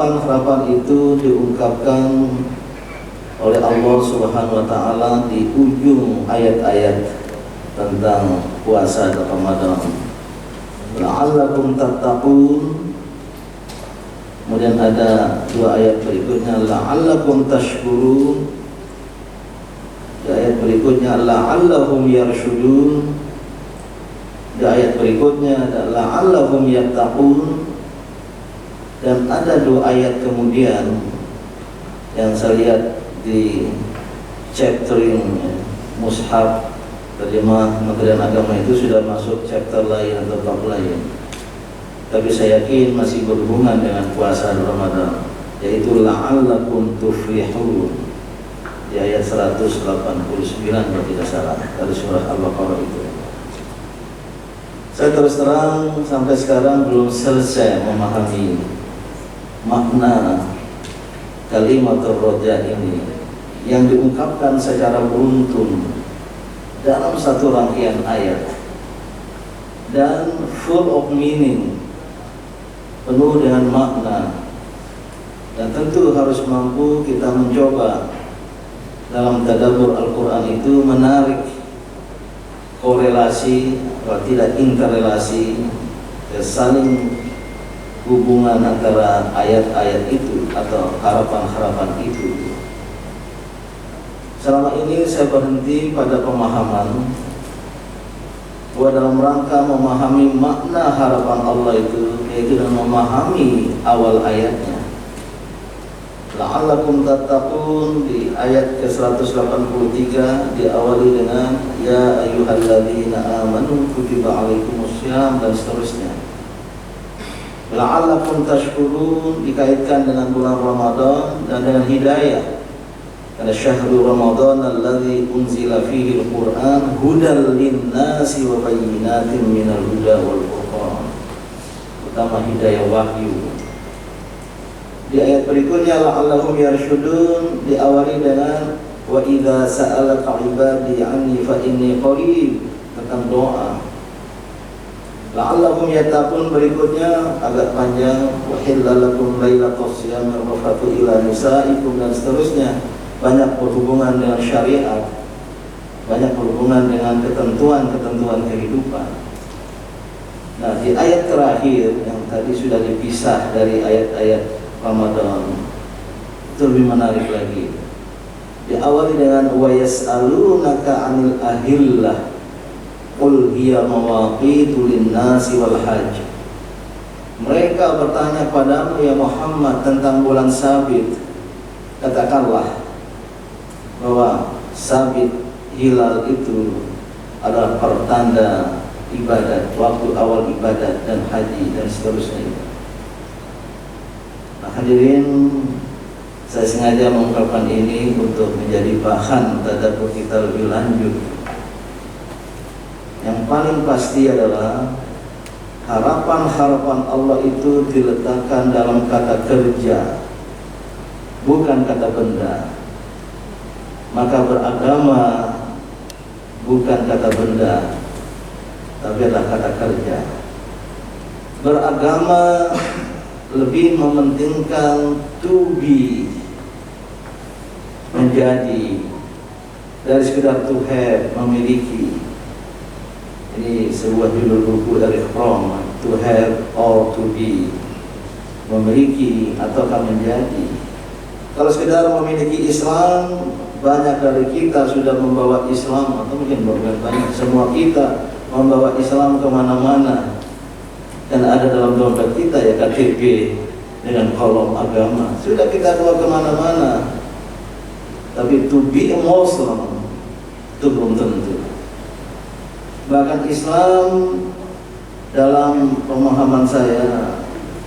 harapan-harapan itu diungkapkan oleh Allah Subhanahu wa taala di ujung ayat-ayat tentang puasa Ramadan. La'allakum tattaqun. Kemudian ada dua ayat berikutnya, la'allakum tashkurun. Di ayat berikutnya, la'allahum yarshudun. Di ayat berikutnya ada la'allahum yattaqun. Dan ada dua ayat kemudian yang saya lihat di chaptering mushaf terjemah Kementerian Agama itu sudah masuk chapter lain atau bab lain, tapi saya yakin masih berhubungan dengan puasa Ramadan, yaitu la'allakum tuflihun di ayat 189 kalau tidak salah dari surah Al-Baqarah itu. Saya terus terang sampai sekarang belum selesai memahami makna kalimat roja ini yang diungkapkan secara beruntun dalam satu rangkaian ayat dan full of meaning, penuh dengan makna, dan tentu harus mampu kita mencoba dalam tadabbur Al-Quran itu menarik korelasi atau tidak interrelasi, saling hubungan antara ayat-ayat itu atau harapan-harapan itu. Selama ini saya berhenti pada pemahaman bahwa dalam rangka memahami makna harapan Allah itu, yaitu dengan memahami awal ayatnya. La'allakum tattaqun di ayat ke-183 diawali dengan ya ayyuhalladzina amanu kutiba alaikumussyam dan seterusnya. La'allakum tashkurun dikaitkan dengan bulan Ramadan dan dengan hidayah. Karena syahrul Ramadan alladzi unzila fihi al-Qur'an hudal lin-nasi wa bayyinatin minal huda wal furqan. Utama hidayah wahyu. Di ayat berikutnya la'allahum yarshudun diawali dengan wa idza sa'alaka 'ibadi 'anni fa inni qarib, tentang doa. La'allahum yattaqun berikutnya agak panjang, wa hillalakum lailatas siyamir rafatu ila nisaikum dan seterusnya. Banyak berhubungan dengan syariat, banyak berhubungan dengan ketentuan-ketentuan kehidupan. Nah, di ayat terakhir yang tadi sudah dipisah dari ayat-ayat Ramadan itu lebih menarik lagi. Diawali dengan wa yas'alunaka 'anil ahillah qul hiya mawaqitu lin-nasi wal hajj. Mereka bertanya padamu ya Muhammad tentang bulan sabit. Katakanlah bahwa sabit hilal itu adalah pertanda ibadat, waktu awal ibadat dan haji dan seterusnya. Nah, hadirin, saya sengaja mengungkapkan ini untuk menjadi bahan tadabbur kita lebih lanjut. Yang paling pasti adalah harapan-harapan Allah itu diletakkan dalam kata kerja, bukan kata benda. Maka beragama bukan kata benda, tapi adalah kata kerja. Beragama lebih mementingkan to be, menjadi, dari sekedar to have, memiliki. Ini sebuah judul buku dari From, to have or to be, memiliki ataukah menjadi. Kalau sekedar memiliki Islam, banyak dari kita sudah membawa Islam, atau mungkin banyak, semua kita membawa Islam kemana-mana. Dan ada dalam dompet kita ya KTP dengan kolom agama, sudah kita bawa kemana-mana. Tapi to be a Muslim itu belum tentu. Bahkan Islam dalam pemahaman saya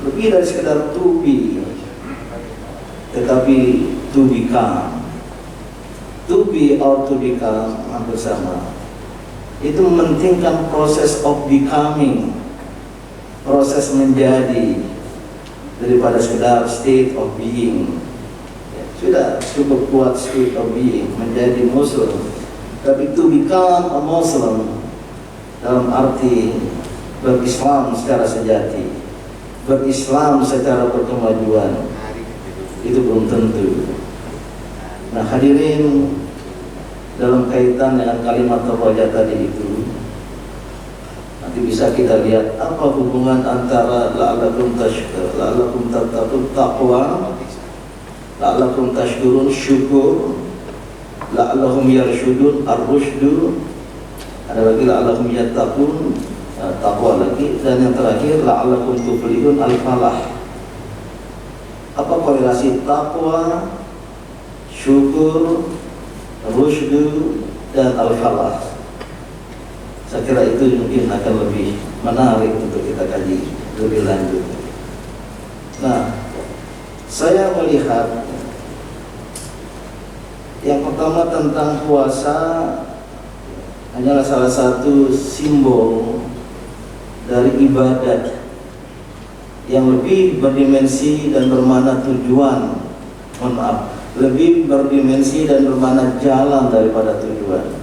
lebih dari sekedar to be, tetapi to become. To be or to become hampir sama. Itu mementingkan proses of becoming, proses menjadi, daripada sekedar state of being. Ya, sudah cukup kuat state of being, menjadi Muslim. Tapi to become a Muslim dalam arti berislam secara sejati, berislam secara berkemajuan, itu belum tentu. Nah hadirin, dalam kaitan dengan kalimat roja tadi itu, nanti bisa kita lihat apa hubungan antara la'allakum tashkur, la'allakum tattaqun, taqwa, la'allakum tashkurun, syukur, la'allahum yarshudun, ar-rusydu, ada lagi la'allahum yattaqun, taqwa lagi, dan yang terakhir la'allakum tuflihun, al-falah. Apa korelasi taqwa, syukur, rusydu, dan al-falah? Saya kira itu mungkin akan lebih menarik untuk kita kaji lebih lanjut. Nah, saya melihat yang pertama tentang puasa hanyalah salah satu simbol dari ibadat yang lebih berdimensi dan bermakna tujuan, lebih berdimensi dan bermakna jalan daripada tujuan.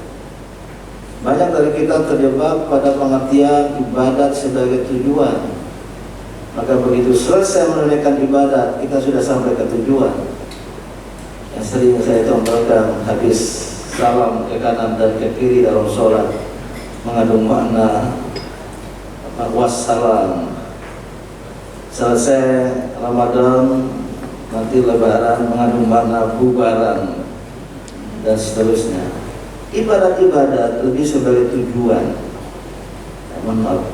Banyak dari kita terjebak pada pengertian ibadat sebagai tujuan. Maka begitu selesai menunaikan ibadat, kita sudah sampai ke tujuan. Yang sering saya contohkan hadis salam ke kanan dan ke kiri dalam sholat mengandung makna wassalam. Selesai Ramadan, nanti Lebaran mengandung makna bubaran, dan seterusnya. Ibadat-ibadat lebih sebagai tujuan,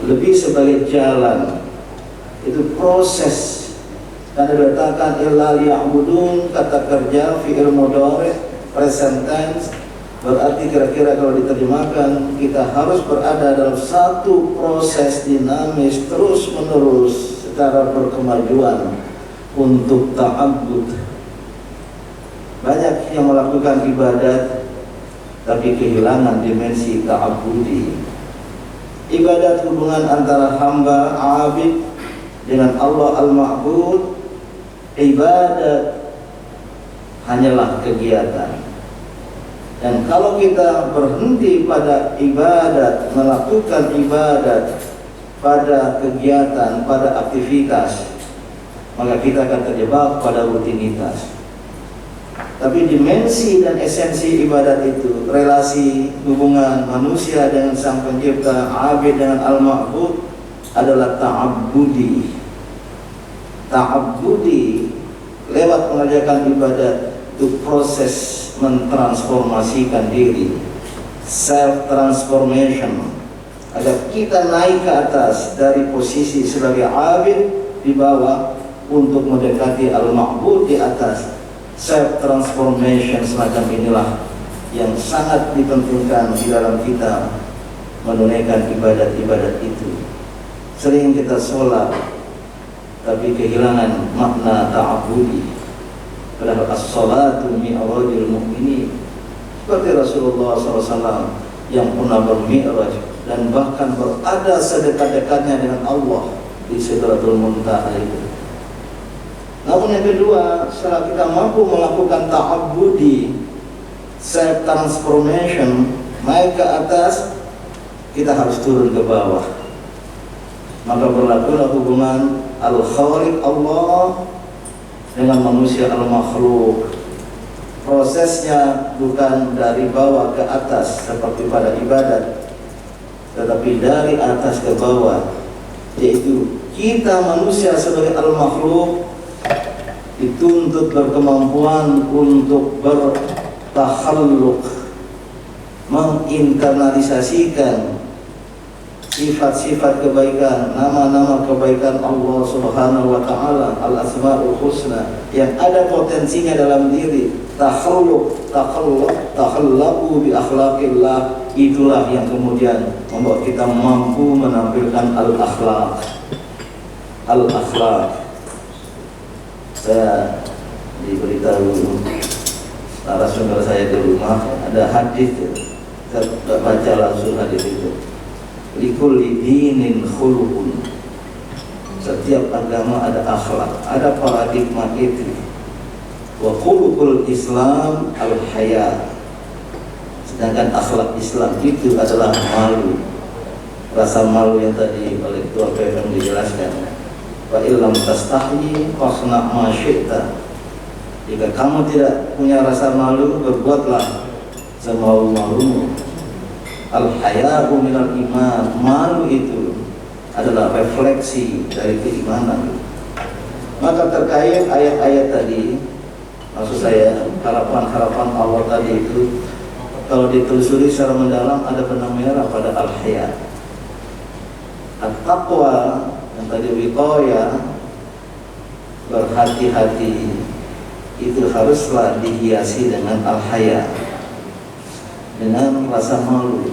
lebih sebagai jalan. Itu proses. Karena dikatakan illa liya'budun, kata kerja fi'il mudhari present tense, berarti kira-kira kalau diterjemahkan kita harus berada dalam satu proses dinamis terus menerus secara berkemajuan untuk ta'abbud. Banyak yang melakukan ibadat tapi kehilangan dimensi ta'abbudi. Ibadat hubungan antara hamba abid dengan Allah al-ma'bud. Ibadat hanyalah kegiatan. Dan kalau kita berhenti pada ibadat, melakukan ibadat pada kegiatan, pada aktivitas, maka kita akan terjebak pada rutinitas. Tapi dimensi dan esensi ibadat itu, relasi hubungan manusia dengan Sang Pencipta, abid dengan al-ma'bud, adalah ta'abbudi. Ta'abbudi lewat mengerjakan ibadat itu proses mentransformasikan diri, self transformation, agar kita naik ke atas dari posisi sebagai abid di bawah untuk mendekati al-ma'bud di atas. Self transformation semacam inilah yang sangat dipentingkan di dalam kita menunaikan ibadat-ibadat itu. Sering kita sholat tapi kehilangan makna ta'abbudi. Padahal as-salatu mi'rajul mu'minin, seperti Rasulullah SAW yang pernah bermi'raj dan bahkan berada sedekat-dekatnya dengan Allah di Sidratul Muntaha itu. Namun yang kedua, setelah kita mampu melakukan ta'abbudi, self transformation, naik ke atas, kita harus turun ke bawah. Maka berlakulah hubungan al-khaliq Allah dengan manusia al-makhluk. Prosesnya bukan dari bawah ke atas seperti pada ibadat, tetapi dari atas ke bawah, yaitu kita manusia sebagai al-makhluk dituntut berkemampuan untuk bertakhalluk, menginternalisasikan sifat-sifat kebaikan, nama-nama kebaikan Allah Subhanahu wa taala, al-asmaul husna, yang ada potensinya dalam diri. Takhallaqu bi akhlaqillah, itulah yang kemudian membuat kita mampu menampilkan al-akhlaq. Saya diberitahu narasumber saya di rumah ada hadis, saya baca langsung hadis itu. Likulli dinin khuluqun, setiap agama ada akhlak, ada paradigma etik. Wa khuluqul Islam al-haya, sedangkan akhlak Islam itu adalah malu, rasa malu yang tadi oleh Ketua PFM dijelaskan. Wa illam tastahi fasna ma syi'ta, Jika kamu tidak punya rasa malu, berbuatlah semalu-malumu. Al-haya'u minal iman. Malu itu adalah refleksi dari keimanan. Maka terkait ayat-ayat tadi, maksud saya harapan-harapan Allah tadi itu, kalau ditelusuri secara mendalam ada benang merah pada al-haya'. At-taqwa yang tadi wiqayah, berhati-hati, itu haruslah dihiasi dengan al-haya', dengan rasa malu.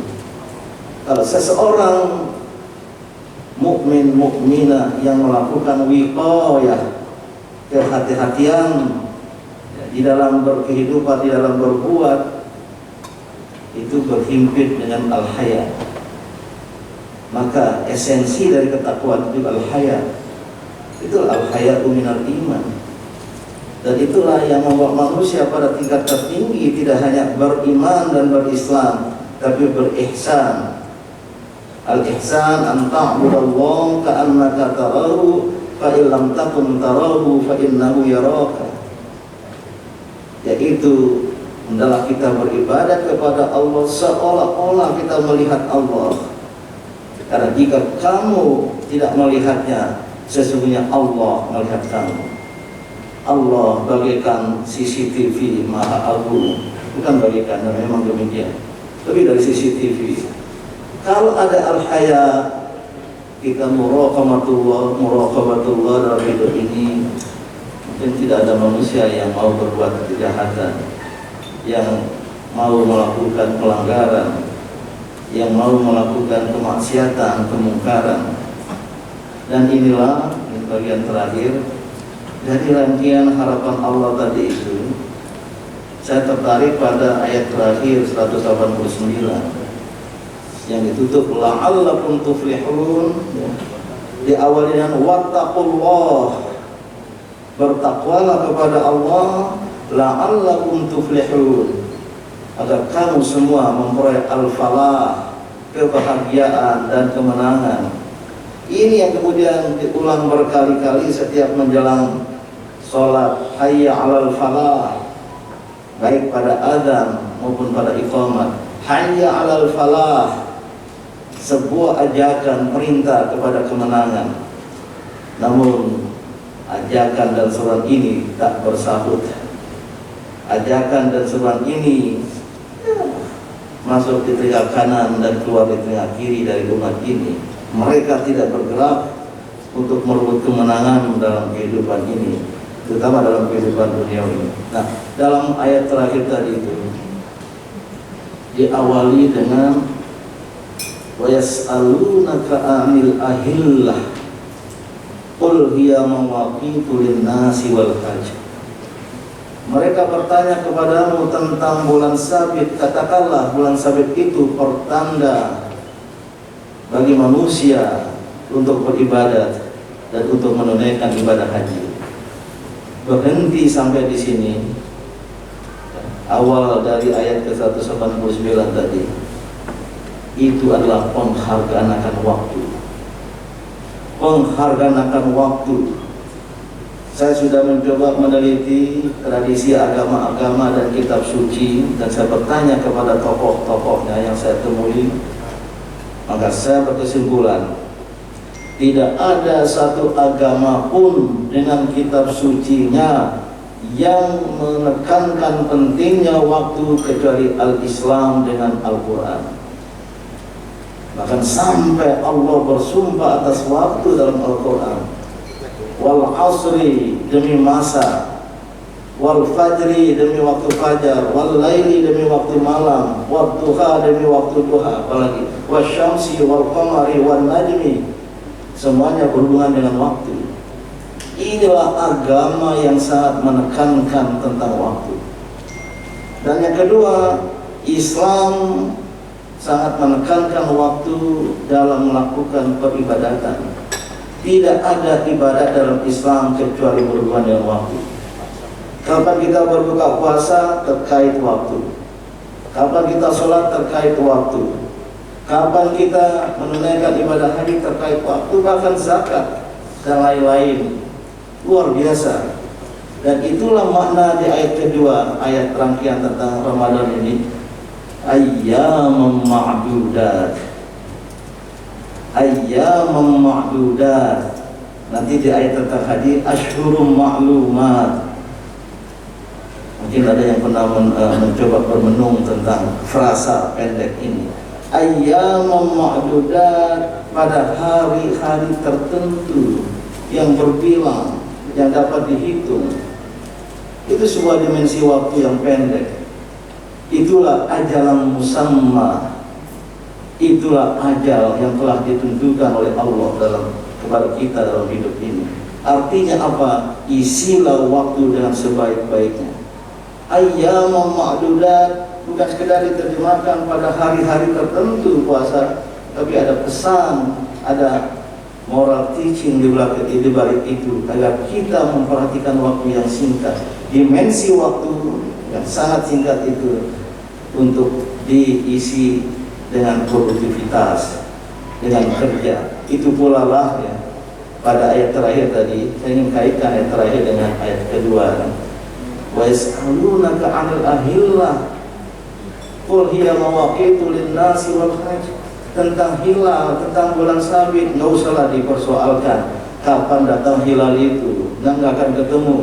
Kalau seseorang mukmin mukminah yang melakukan wiqayah, kehati-hatian di dalam berkehidupan, di dalam berbuat, itu berhimpit dengan al-haya'. Maka esensi dari ketakwaan itu al-haya'. Itulah al-haya'u minal iman. Dan itulah yang membawa manusia pada tingkat tertinggi, tidak hanya beriman dan berislam, tapi berihsan. Al-ihsan an ta'budallaha ka'annaka tarahu fa illam takun tarahu fa innahu yaraka. Yaitu adalah kita beribadah kepada Allah seolah-olah kita melihat Allah. Karena jika kamu tidak melihatnya, sesungguhnya Allah melihat kamu. Allah bagaikan CCTV Maha Agung, bukan bagaikan, dan memang demikian. Lebih dari CCTV. Kalau ada al-haya, kita muraqabatullah dalam hidup ini, mungkin tidak ada manusia yang mau berbuat kejahatan, yang mau melakukan pelanggaran, yang mau melakukan kemaksiatan, kemungkaran. Dan inilah bagian terakhir dari rangkaian harapan Allah tadi itu. Saya tertarik pada ayat terakhir 189 yang ditutup la'allakum tuflihun, diawali dengan wattaqullah, bertakwalah kepada Allah, la'allakum tuflihun, agar kamu semua memperoleh al-falah, kebahagiaan dan kemenangan. Ini yang kemudian diulang berkali-kali setiap menjelang sholat hayya 'alal falah, baik pada adzan maupun pada iqamah. Hayya 'alal falah, sebuah ajakan perintah kepada kemenangan. Namun ajakan dan seruan ini tak bersahut. Ajakan dan seruan ini masuk di telinga kanan dan keluar di telinga kiri dari umat ini. Mereka tidak bergerak untuk merebut kemenangan dalam kehidupan ini, terutama dalam kehidupan dunia ini. Nah, dalam ayat terakhir tadi itu diawali dengan wa yas'alunaka 'anil ahillah qul hiya mawaqitu lin-nasi wal hajj. Mereka bertanya kepadamu tentang bulan sabit, katakanlah bulan sabit itu pertanda bagi manusia untuk beribadat dan untuk menunaikan ibadah haji. Berhenti sampai di sini. Awal dari ayat ke-189 tadi itu adalah penghargaan akan waktu. Penghargaan akan waktu. Saya sudah mencoba meneliti tradisi agama-agama dan kitab suci, dan saya bertanya kepada tokoh-tokohnya yang saya temui. Maka saya berkesimpulan, tidak ada satu agama pun dengan kitab sucinya yang menekankan pentingnya waktu kecuali al-Islam dengan Al-Quran. Bahkan sampai Allah bersumpah atas waktu dalam Al-Quran. Wal asri, demi masa. Wal fajri, demi waktu fajar. Wal laili, demi waktu malam. Wal duha, demi waktu duha. Apalagi wasyamsi wal qamari wal najmi, semuanya berhubungan dengan waktu. Inilah agama yang sangat menekankan tentang waktu. Dan yang kedua, Islam sangat menekankan waktu dalam melakukan peribadatan. Tidak ada ibadah dalam Islam kecuali berhubungan dengan waktu. Kapan kita berbuka puasa terkait waktu. Kapan kita sholat terkait waktu. Kapan kita menunaikan ibadah haji terkait waktu, bahkan zakat dan lain-lain. Luar biasa. Dan itulah makna di ayat kedua, ayat rangkaian tentang Ramadan ini, ayyaman ma'dudat. Ayyaman ma'dudat. Nanti di ayat tentang haji, ashhurum ma'lumat. Mungkin ada yang pernah mencoba bermenung tentang frasa pendek ini. Ayyaman ma'dudat, pada hari-hari tertentu yang berbilang, yang dapat dihitung. Itu sebuah dimensi waktu yang pendek. Itulah ajalan musamma. Itulah ajal yang telah ditentukan oleh Allah kepada kita dalam hidup ini. Artinya apa? Isilah waktu dengan sebaik-baiknya. Ayyaman ma'dudat bukan sekedar diterjemahkan pada hari-hari tertentu puasa, tapi ada pesan, ada moral teaching di balik itu, agar kita memperhatikan waktu yang singkat, dimensi waktu yang sangat singkat itu untuk diisi dengan produktivitas, dengan kerja. Itu pula lah ya, pada ayat terakhir tadi, saya ingin kaitkan ayat terakhir dengan ayat kedua. Wa yas'alunaka 'anil ahillah qul hiya mawaqitu lin-nasi wal hajj. Tentang hilal, tentang bulan sabit, nggak usahlah dipersoalkan kapan datang hilal itu. Nggak akan ketemu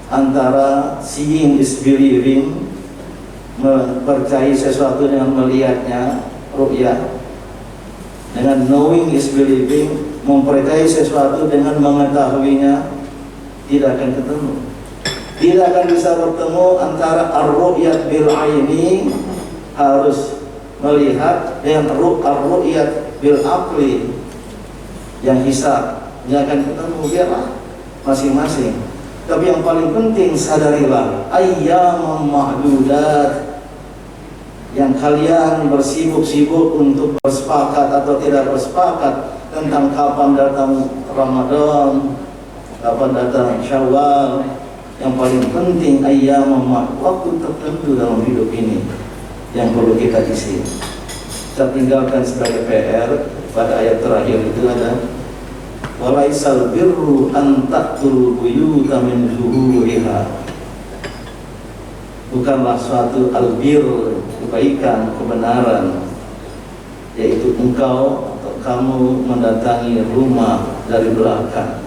antara seeing is believing, mempercayai sesuatu dengan melihatnya, ru'yah, dengan knowing is believing, mempercayai sesuatu dengan mengetahuinya. Tidak akan ketemu. Tidak akan bisa bertemu antara ar-ru'yat bil aini, harus melihat, dengan ar-ru'yat bil aqli, yang hisab. Dia akan ketemu, biarlah masing-masing. Tapi yang paling penting, sadarilah ayyaman ma'dudat, yang kalian bersibuk-sibuk untuk bersepakat atau tidak bersepakat tentang kapan datang Ramadan, kapan datang Syawal. Yang paling penting ayyaman ma'dudat, waktu tertentu dalam hidup ini yang perlu kita isi. Kita tinggalkan sebagai PR pada ayat terakhir itu ada walaisal birru an ta'tul buyuta min zuhuriha. Bukanlah suatu albir, kebaikan, kebenaran, yaitu engkau atau kamu mendatangi rumah dari belakang,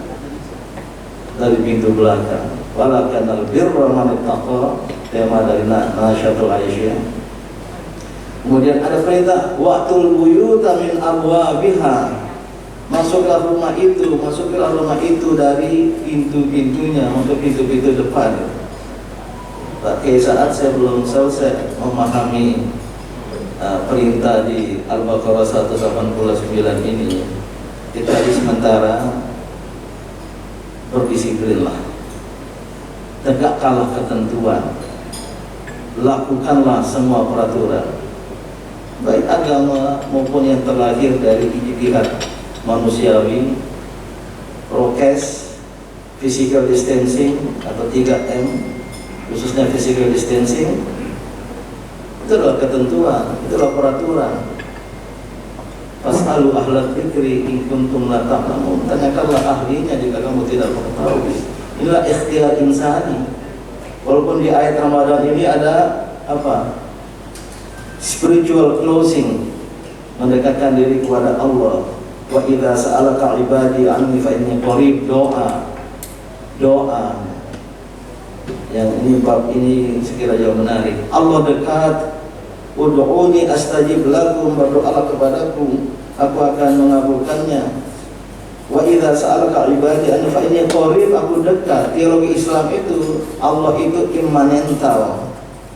dari pintu belakang. Walakin albirra man ittaqa, tema dari Nasyatul Aisyah. Kemudian ada perintah wa'tul buyuta min abwabiha. Masuklah rumah itu dari pintu-pintunya, untuk pintu-pintu depan. Tapi saat saya belum selesai memahami perintah di Al-Baqarah 189 ini, kita di sementara berdisiplinlah, tegakkanlah ketentuan, lakukanlah semua peraturan, baik agama maupun yang terlahir dari ijtihad manusiawi, prokes, physical distancing atau 3M, khususnya physical distancing. Itu adalah ketentuan, itu adalah peraturan. Fas'alu ahla dzikri in kuntum la ta'lamun. Tanyakanlah ahlinya jika kamu tidak mengetahui. Inilah ikhtiar insani. Walaupun di ayat Ramadan ini ada apa? Spiritual closing, mendekatkan diri kepada Allah. Wa idza sa'alaka ibadi anni fa inni qarib, doa. Yang ini bab ini sekiranya menarik. Allah dekat. Ud'uni astajib lakum, berdoalah kepadaku, aku akan mengabulkannya. Wa idza sa'alaka ibadi anni fa inni qarib, aku dekat. Teologi Islam itu Allah itu immanental,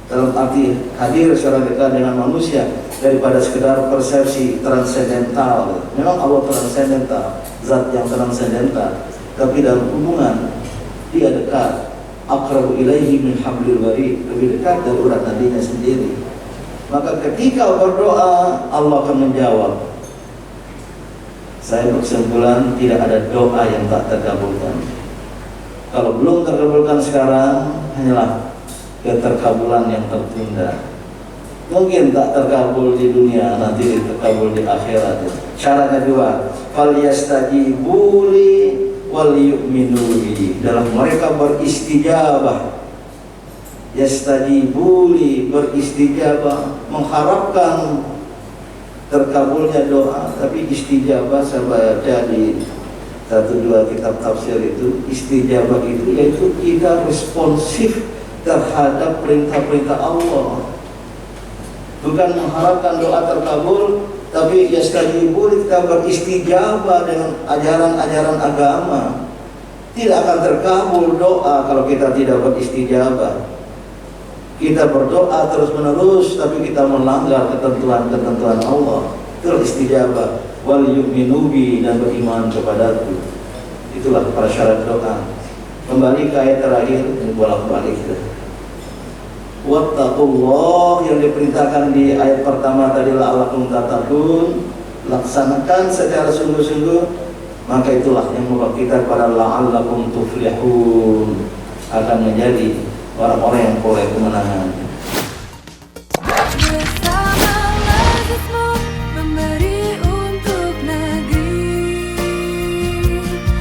dalam arti hadir secara dekat dengan manusia, daripada sekedar persepsi transendental. Memang Allah transendental, zat yang transendental, tapi dalam hubungan dia dekat. Aqrabu ilaihi min hablil warid, lebih dekat dari urat nadinya sendiri. Maka ketika berdoa, Allah akan menjawab. Saya berkesimpulan tidak ada doa yang tak terkabulkan. Kalau belum terkabulkan sekarang, hanyalah keterkabulan yang tertunda. Mungkin tak terkabul di dunia, nanti terkabul di akhirat. Syaratnya dua, falyastajibuli wal yu'minu bi, dalam mereka beristijabah, yastajibuli, beristijabah, mengharapkan terkabulnya doa. Tapi istijabah saya baca di 1-2 kitab tafsir itu, istijabah itu yaitu kita responsif terhadap perintah-perintah Allah, bukan mengharapkan doa terkabul, tapi yastajibuli, kita beristijabah dengan ajaran-ajaran agama. Tidak akan terkabul doa kalau kita tidak beristijabah. Kita berdoa terus-menerus tapi kita melanggar ketentuan-ketentuan Allah. Itulah istijabah. Wal yu'minu bi, dan beriman kepadaku. Itulah prasyarat doa. Kembali ke ayat terakhir, ini bolak-balik kita. Wattaqullah, yang diperintahkan di ayat pertama tadi, la'allakum tattaqun, laksanakan secara sungguh-sungguh, maka itulah yang membawa kita pada la'allakum tuflihun, akan menjadi orang-orang yang peroleh kemenangan.